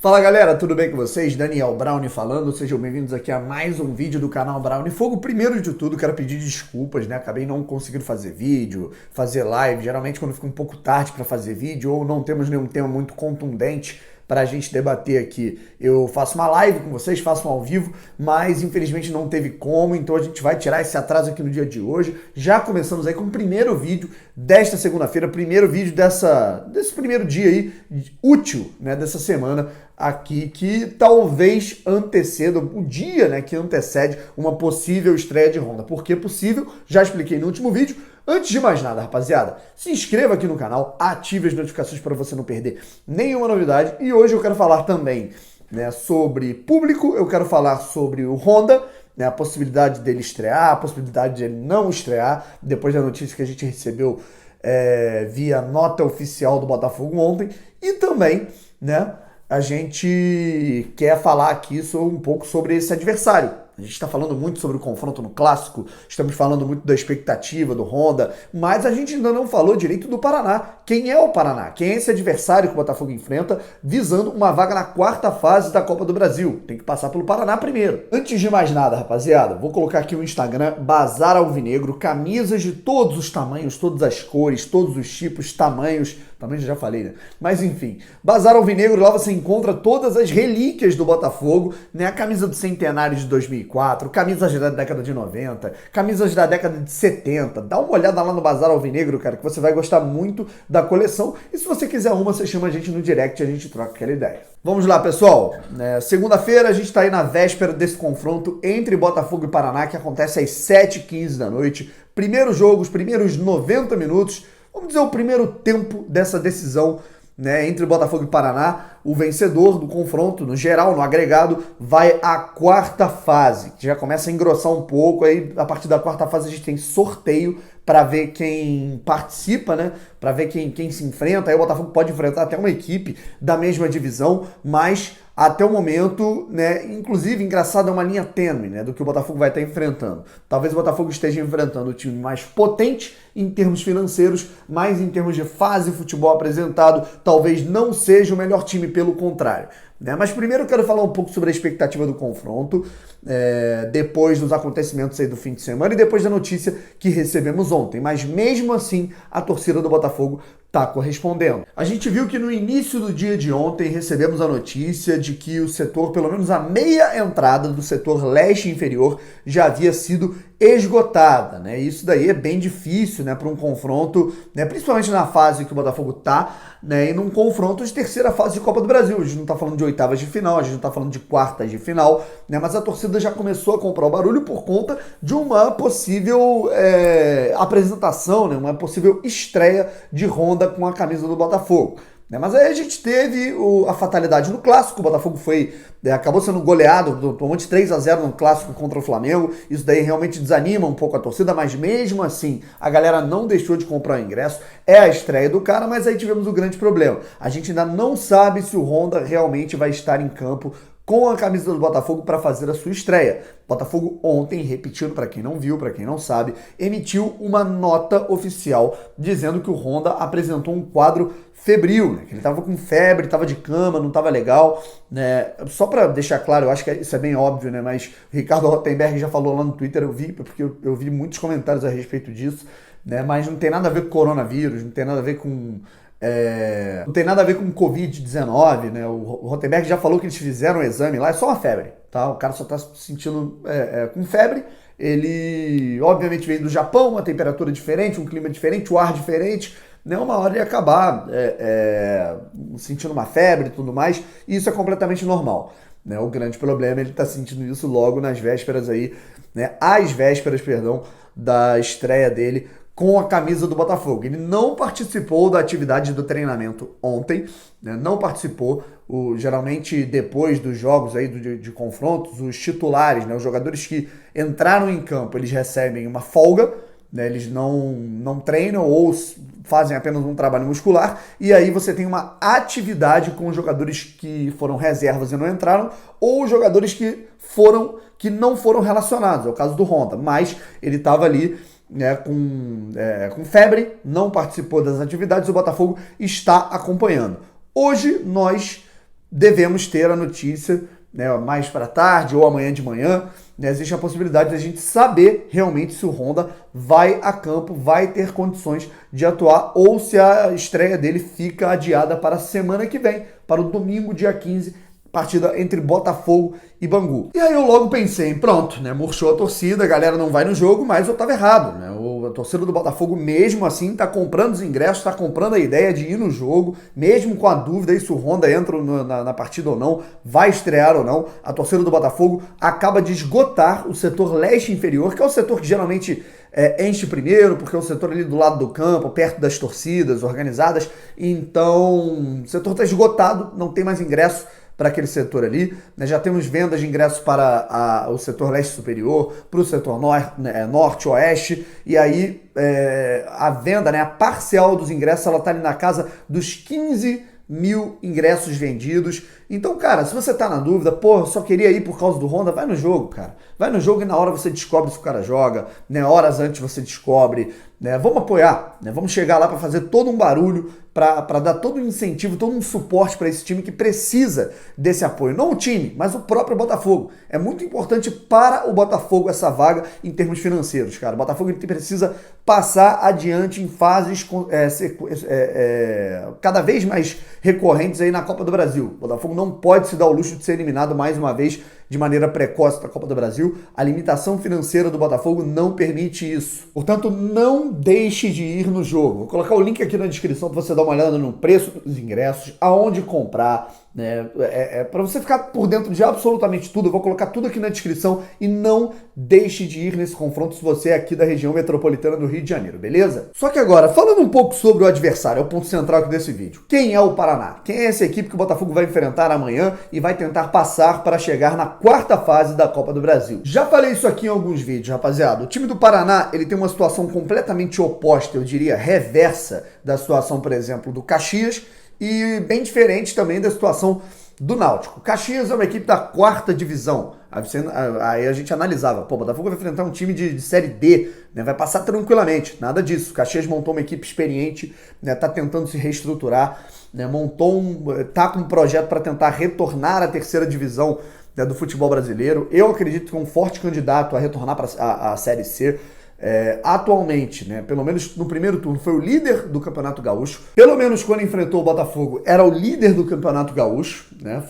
Fala galera, tudo bem com vocês? Daniel Brownie falando, sejam bem-vindos aqui a mais um vídeo do canal Brownie Fogo. Primeiro de tudo, quero pedir desculpas, né? Acabei não conseguindo fazer vídeo, fazer live. Geralmente quando fica um pouco tarde para fazer vídeo ou não temos nenhum tema muito contundente para a gente debater aqui, eu faço uma live com vocês, faço um ao vivo, mas infelizmente não teve como, então a gente vai tirar esse atraso aqui no dia de hoje. Já começamos aí com o primeiro vídeo desta segunda-feira, primeiro vídeo desse primeiro dia aí, útil, né, dessa semana aqui, que talvez anteceda o dia, né, que antecede uma possível estreia de Honda. Por que possível? Já expliquei no último vídeo. Antes de mais nada, rapaziada, se inscreva aqui no canal, ative as notificações para você não perder nenhuma novidade. E hoje eu quero falar também, né, sobre público, eu quero falar sobre o Honda, né, a possibilidade dele estrear, a possibilidade de ele não estrear, depois da notícia que a gente recebeu via nota oficial do Botafogo ontem. E também, né, a gente quer falar aqui um pouco sobre esse adversário. A gente está falando muito sobre o confronto no Clássico, estamos falando muito da expectativa do Honda, mas a gente ainda não falou direito do Paraná. Quem é o Paraná? Quem é esse adversário que o Botafogo enfrenta, visando uma vaga na quarta fase da Copa do Brasil? Tem que passar pelo Paraná primeiro. Antes de mais nada, rapaziada, vou colocar aqui o Instagram, Bazar Alvinegro, camisas de todos os tamanhos, todas as cores, todos os tipos, tamanhos já falei, né? Mas enfim, Bazar Alvinegro, lá você encontra todas as relíquias do Botafogo, né? A camisa do centenário de 2004, camisas da década de 90, camisas da década de 70. Dá uma olhada lá no Bazar Alvinegro, cara, que você vai gostar muito da coleção. E se você quiser uma, você chama a gente no direct e a gente troca aquela ideia. Vamos lá, pessoal. Segunda-feira a gente tá aí na véspera desse confronto entre Botafogo e Paraná, que acontece às 7h15 da noite. Primeiro jogo, os primeiros 90 minutos. Vamos dizer, o primeiro tempo dessa decisão, né, entre Botafogo e Paraná. O vencedor do confronto, no geral, no agregado, vai à quarta fase, que já começa a engrossar um pouco. Aí, a partir da quarta fase, a gente tem sorteio para ver quem participa, né? Para ver quem se enfrenta. Aí o Botafogo pode enfrentar até uma equipe da mesma divisão, mas até o momento, né, inclusive, engraçado, é uma linha tênue, né, do que o Botafogo vai estar enfrentando. Talvez o Botafogo esteja enfrentando o time mais potente em termos financeiros, mas em termos de fase futebol apresentado, talvez não seja o melhor time, pelo contrário. Mas primeiro eu quero falar um pouco sobre a expectativa do confronto, depois dos acontecimentos aí do fim de semana e depois da notícia que recebemos ontem. Mas mesmo assim, a torcida do Botafogo está correspondendo. A gente viu que no início do dia de ontem recebemos a notícia de que o setor, pelo menos a meia entrada do setor leste inferior, já havia sido esgotada, né? Isso daí é bem difícil, né, para um confronto, né, principalmente na fase que o Botafogo tá, né, e num confronto de terceira fase de Copa do Brasil. A gente não tá falando de oitavas de final, a gente não tá falando de quartas de final, né, mas a torcida já começou a comprar o barulho por conta de uma possível apresentação, né, uma possível estreia de Honda com a camisa do Botafogo. Mas aí a gente teve a fatalidade no Clássico. O Botafogo acabou sendo goleado, tomou de 3-0 no Clássico contra o Flamengo. Isso daí realmente desanima um pouco a torcida, mas mesmo assim a galera não deixou de comprar o ingresso. É a estreia do cara, mas aí tivemos o grande problema. A gente ainda não sabe se o Honda realmente vai estar em campo com a camisa do Botafogo para fazer a sua estreia. O Botafogo ontem, repetindo para quem não viu, para quem não sabe, emitiu uma nota oficial dizendo que o Honda apresentou um quadro febril, né? Que ele estava com febre, estava de cama, não estava legal, né? Só para deixar claro, eu acho que isso é bem óbvio, né? Mas o Ricardo Rottenberg já falou lá no Twitter, eu vi, porque eu vi muitos comentários a respeito disso, né? Mas não tem nada a ver com coronavírus, não tem nada a ver com não tem nada a ver com Covid-19, né? O Rottenberg já falou que eles fizeram o exame lá, é só uma febre, tá? O cara só tá se sentindo com febre. Ele, obviamente, veio do Japão, uma temperatura diferente, um clima diferente, o ar diferente, né? Uma hora ele ia acabar sentindo uma febre e tudo mais, e isso é completamente normal, né? O grande problema é ele tá sentindo isso logo nas vésperas aí, né? Às vésperas, perdão, da estreia dele com a camisa do Botafogo. Ele não participou da atividade do treinamento ontem, né? Não participou. Geralmente, depois dos jogos aí de confrontos, os titulares, né, os jogadores que entraram em campo, eles recebem uma folga, né? Eles não treinam ou fazem apenas um trabalho muscular, e aí você tem uma atividade com os jogadores que foram reservas e não entraram, ou os jogadores que não foram relacionados. É o caso do Honda, mas ele estava ali, né, com febre, não participou das atividades, o Botafogo está acompanhando. Hoje nós devemos ter a notícia, né, mais para tarde ou amanhã de manhã. Né, existe a possibilidade de a gente saber realmente se o Honda vai a campo, vai ter condições de atuar ou se a estreia dele fica adiada para a semana que vem, para o domingo, dia 15, partida entre Botafogo e Bangu. E aí eu logo pensei, pronto, né, murchou a torcida, a galera não vai no jogo, mas eu tava errado, né? A torcida do Botafogo mesmo assim tá comprando os ingressos, tá comprando a ideia de ir no jogo, mesmo com a dúvida aí se o Honda entra na partida ou não, vai estrear ou não. A torcida do Botafogo acaba de esgotar o setor leste inferior, que é o setor que geralmente enche primeiro, porque é o setor ali do lado do campo, perto das torcidas organizadas. Então, o setor está esgotado, não tem mais ingresso para aquele setor ali, né? Já temos vendas de ingressos para o setor leste superior, para o setor norte, oeste, e aí a venda, né, a parcial dos ingressos, ela está ali na casa dos 15 mil ingressos vendidos. Então, cara, se você tá na dúvida, pô, só queria ir por causa do Honda, vai no jogo, cara. Vai no jogo e na hora você descobre se o cara joga, né? Horas antes você descobre, né? Vamos apoiar, né? Vamos chegar lá para fazer todo um barulho, para dar todo um incentivo, todo um suporte para esse time que precisa desse apoio. Não o time, mas o próprio Botafogo. É muito importante para o Botafogo essa vaga em termos financeiros, cara. O Botafogo ele precisa passar adiante em fases cada vez mais recorrentes aí na Copa do Brasil. O Botafogo não pode se dar o luxo de ser eliminado mais uma vez de maneira precoce da Copa do Brasil. A limitação financeira do Botafogo não permite isso. Portanto, não deixe de ir no jogo. Vou colocar o link aqui na descrição para você dar uma olhada no preço dos ingressos, aonde comprar, né? Para você ficar por dentro de absolutamente tudo. Eu vou colocar tudo aqui na descrição e não deixe de ir nesse confronto se você é aqui da região metropolitana do Rio de Janeiro, beleza? Só que agora, falando um pouco sobre o adversário, é o ponto central aqui desse vídeo. Quem é o Paraná? Quem é essa equipe que o Botafogo vai enfrentar amanhã e vai tentar passar para chegar na quarta fase da Copa do Brasil? Já falei isso aqui em alguns vídeos, rapaziada. O time do Paraná, ele tem uma situação completamente oposta, eu diria reversa da situação, por exemplo, do Caxias, e bem diferente também da situação do Náutico. Caxias é uma equipe da quarta divisão. Aí a gente analisava, pô, o Botafogo vai enfrentar um time de Série D, né, vai passar tranquilamente, nada disso. Caxias montou uma equipe experiente, né, tá tentando se reestruturar, né, tá com um projeto para tentar retornar à terceira divisão, né, do futebol brasileiro. Eu acredito que é um forte candidato a retornar para a Série C. Atualmente, né, pelo menos no primeiro turno, foi o líder do Campeonato Gaúcho. Pelo menos quando enfrentou o Botafogo, era o líder do Campeonato Gaúcho, né?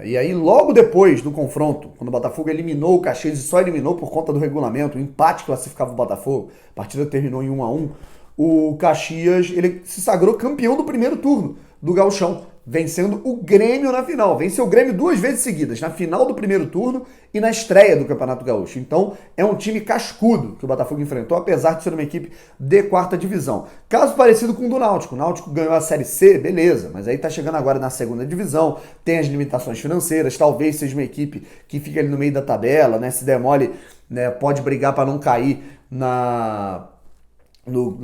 E aí, logo depois do confronto, quando o Botafogo eliminou o Caxias, e só eliminou por conta do regulamento, o empate classificava o Botafogo, a partida terminou em 1-1, o Caxias ele se sagrou campeão do primeiro turno do Gauchão, vencendo o Grêmio na final. Venceu o Grêmio 2 vezes seguidas, na final do primeiro turno e na estreia do Campeonato Gaúcho. Então, é um time cascudo que o Botafogo enfrentou, apesar de ser uma equipe de quarta divisão. Caso parecido com o do Náutico. O Náutico ganhou a Série C, beleza, mas aí tá chegando agora na segunda divisão, tem as limitações financeiras, talvez seja uma equipe que fica ali no meio da tabela, né? Se der mole, né, pode brigar para não cair na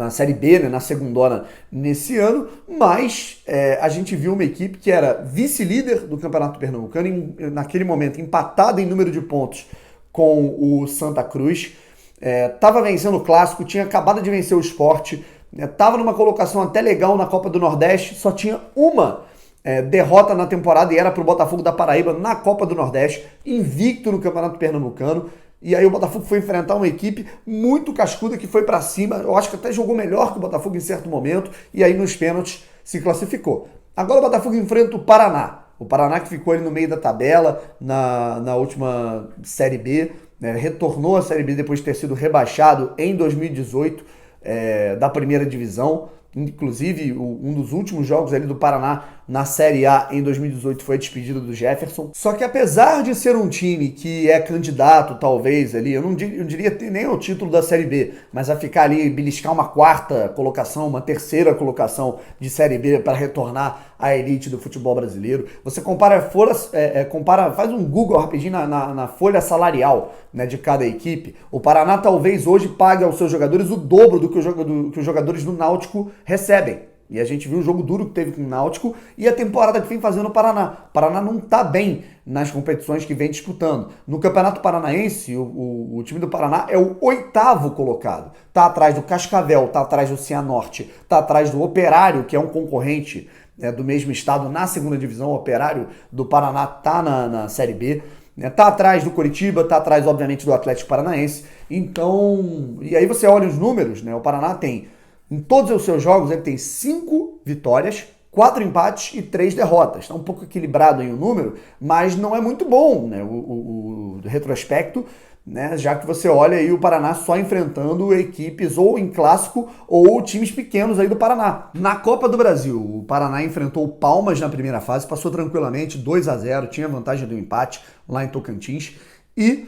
Série B, né, na segundona nesse ano, mas a gente viu uma equipe que era vice-líder do Campeonato Pernambucano, naquele momento empatada em número de pontos com o Santa Cruz, estava vencendo o Clássico, tinha acabado de vencer o Sport, estava numa colocação até legal na Copa do Nordeste, só tinha uma derrota na temporada e era para o Botafogo da Paraíba na Copa do Nordeste, invicto no Campeonato Pernambucano. E aí o Botafogo foi enfrentar uma equipe muito cascuda que foi para cima, eu acho que até jogou melhor que o Botafogo em certo momento, e aí nos pênaltis se classificou. Agora o Botafogo enfrenta o Paraná que ficou ali no meio da tabela na última Série B, né, retornou à Série B depois de ter sido rebaixado em 2018 da primeira divisão. Inclusive, um dos últimos jogos ali do Paraná na Série A em 2018 foi a despedida do Jefferson. Só que apesar de ser um time que é candidato, talvez, ali, eu não diria nem ao título da Série B, mas a ficar ali, beliscar uma quarta colocação, uma terceira colocação de Série B para retornar à elite do futebol brasileiro. Você compara faz um Google rapidinho na folha salarial, né, de cada equipe. O Paraná talvez hoje pague aos seus jogadores o dobro do que os jogadores do Náutico recebem. E a gente viu o jogo duro que teve com o Náutico e a temporada que vem fazendo o Paraná. O Paraná não está bem nas competições que vem disputando. No Campeonato Paranaense, o time do Paraná é o 8º colocado. Está atrás do Cascavel, está atrás do Cianorte, está atrás do Operário, que é um concorrente do mesmo estado na segunda divisão. O Operário do Paraná tá na Série B. Tá atrás do Coritiba, tá atrás, obviamente, do Atlético Paranaense. Então, e aí você olha os números, né? O Paraná tem, em todos os seus jogos, ele tem 5 vitórias, 4 empates e 3 derrotas. Está um pouco equilibrado aí o número, mas não é muito bom, né? O retrospecto, né? Já que você olha aí o Paraná só enfrentando equipes ou em clássico ou times pequenos aí do Paraná. Na Copa do Brasil, o Paraná enfrentou o Palmas na primeira fase, passou tranquilamente 2-0, tinha vantagem do empate lá em Tocantins e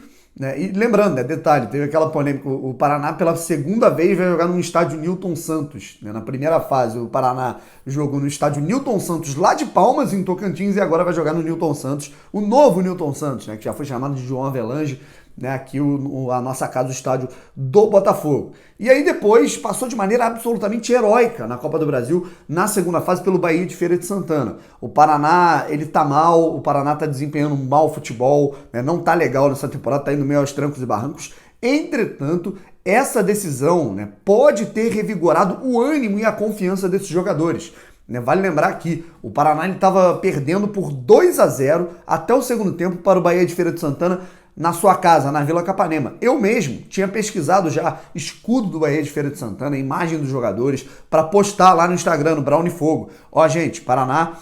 lembrando, detalhe, teve aquela polêmica, o Paraná pela segunda vez vai jogar no estádio Newton Santos. Na primeira fase, o Paraná jogou no estádio Newton Santos lá de Palmas, em Tocantins, e agora vai jogar no Newton Santos, o novo Newton Santos, que já foi chamado de João Avelange, aqui a nossa casa, o estádio do Botafogo. E aí depois passou de maneira absolutamente heróica na Copa do Brasil, na segunda fase, pelo Bahia de Feira de Santana. O Paraná, ele tá mal, o Paraná tá desempenhando um mau futebol, não tá legal nessa temporada, tá indo meio aos trancos e barrancos. Entretanto, essa decisão pode ter revigorado o ânimo e a confiança desses jogadores. Vale lembrar que o Paraná estava perdendo por 2-0 até o segundo tempo para o Bahia de Feira de Santana, na sua casa, na Vila Capanema. Eu mesmo tinha pesquisado já escudo do Bahia de Feira de Santana, imagem dos jogadores, para postar lá no Instagram, no Brownie Fogo. Ó, gente, Paraná,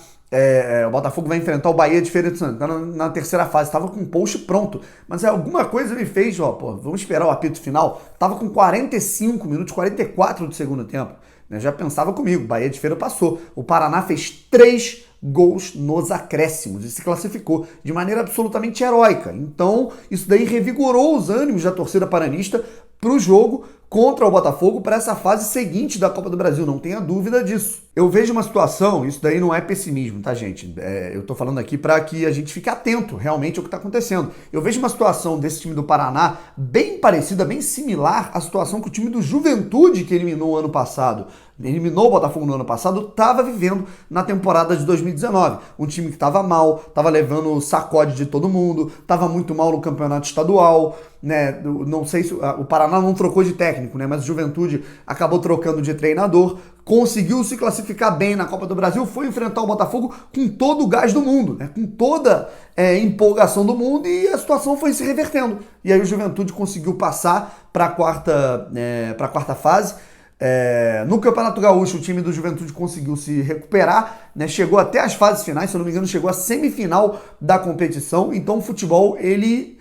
o Botafogo vai enfrentar o Bahia de Feira de Santana na terceira fase. Estava com um post pronto, mas alguma coisa me fez, vamos esperar o apito final. Tava com 45 minutos, 44 do segundo tempo. Já pensava comigo, Bahia de Feira passou. O Paraná fez 3 gols nos acréscimos e se classificou de maneira absolutamente heróica. Então, isso daí revigorou os ânimos da torcida paranista para o jogo contra o Botafogo para essa fase seguinte da Copa do Brasil, não tenha dúvida disso. Eu vejo uma situação, isso daí não é pessimismo, tá, gente? Eu tô falando aqui para que a gente fique atento realmente ao que tá acontecendo. Eu vejo uma situação desse time do Paraná bem parecida, bem similar à situação que o time do Juventude, que eliminou o ano passado, eliminou o Botafogo no ano passado, estava vivendo na temporada de 2019. Um time que estava mal, estava levando o sacode de todo mundo, estava muito mal no campeonato estadual, não sei se o Paraná não trocou de técnico, mas o Juventude acabou trocando de treinador, conseguiu se classificar bem na Copa do Brasil, foi enfrentar o Botafogo com todo o gás do mundo, com toda empolgação do mundo, e a situação foi se revertendo. E aí o Juventude conseguiu passar para a quarta fase. No Campeonato Gaúcho, o time do Juventude conseguiu se recuperar, chegou até as fases finais, se eu não me engano, chegou à semifinal da competição. Então o futebol, ele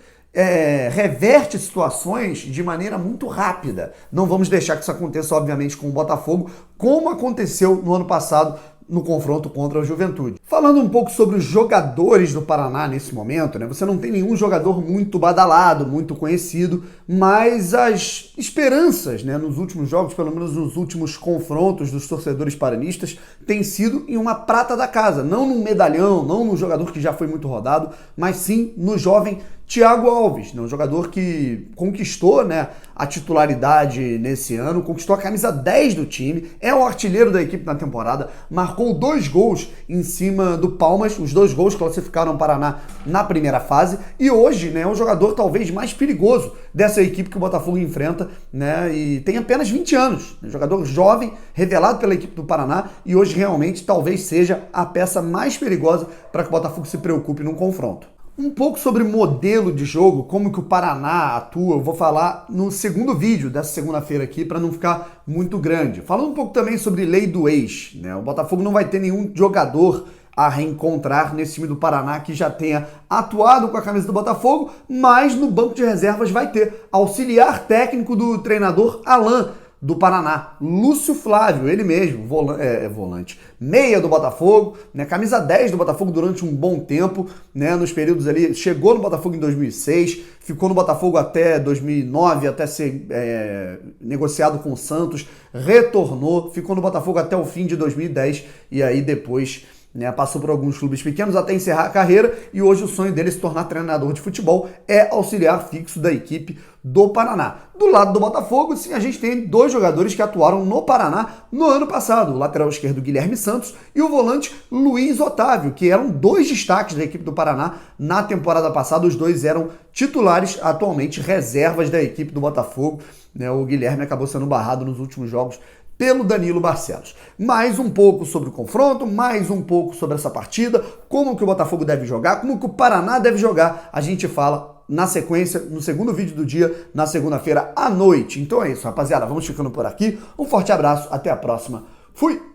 reverte situações de maneira muito rápida. Não vamos deixar que isso aconteça, obviamente, com o Botafogo, como aconteceu no ano passado no confronto contra a Juventude. Falando um pouco sobre os jogadores do Paraná nesse momento, você não tem nenhum jogador muito badalado, muito conhecido, mas as esperanças, nos últimos jogos, pelo menos nos últimos confrontos dos torcedores paranistas, têm sido em uma prata da casa, não num medalhão, não num jogador que já foi muito rodado, mas sim no jovem Thiago Alves, um jogador que conquistou a titularidade nesse ano, conquistou a camisa 10 do time, é o artilheiro da equipe na temporada, marcou 2 gols em cima do Palmas, os 2 gols classificaram o Paraná na primeira fase, e hoje é o jogador talvez mais perigoso dessa equipe que o Botafogo enfrenta, e tem apenas 20 anos, jogador jovem, revelado pela equipe do Paraná, e hoje realmente talvez seja a peça mais perigosa para que o Botafogo se preocupe num confronto. Um pouco sobre modelo de jogo, como que o Paraná atua, eu vou falar no segundo vídeo dessa segunda-feira aqui, para não ficar muito grande. Falando um pouco também sobre lei do ex, o Botafogo não vai ter nenhum jogador a reencontrar nesse time do Paraná que já tenha atuado com a camisa do Botafogo, mas no banco de reservas vai ter auxiliar técnico do treinador Alain, do Paraná, Lúcio Flávio, ele mesmo, volante, meia do Botafogo, camisa 10 do Botafogo durante um bom tempo, nos períodos ali, chegou no Botafogo em 2006, ficou no Botafogo até 2009, até ser negociado com o Santos, retornou, ficou no Botafogo até o fim de 2010, e aí depois passou por alguns clubes pequenos até encerrar a carreira, e hoje o sonho dele é se tornar treinador de futebol, é auxiliar fixo da equipe do Paraná. Do lado do Botafogo, sim, a gente tem 2 jogadores que atuaram no Paraná no ano passado, o lateral esquerdo Guilherme Santos e o volante Luiz Otávio, que eram 2 destaques da equipe do Paraná na temporada passada. Os 2 eram titulares, atualmente reservas da equipe do Botafogo. O Guilherme acabou sendo barrado nos últimos jogos pelo Danilo Barcelos. Mais um pouco sobre o confronto, mais um pouco sobre essa partida, como que o Botafogo deve jogar, como que o Paraná deve jogar, a gente fala na sequência, no segundo vídeo do dia, na segunda-feira à noite. Então é isso, rapaziada, vamos ficando por aqui. Um forte abraço, até a próxima. Fui!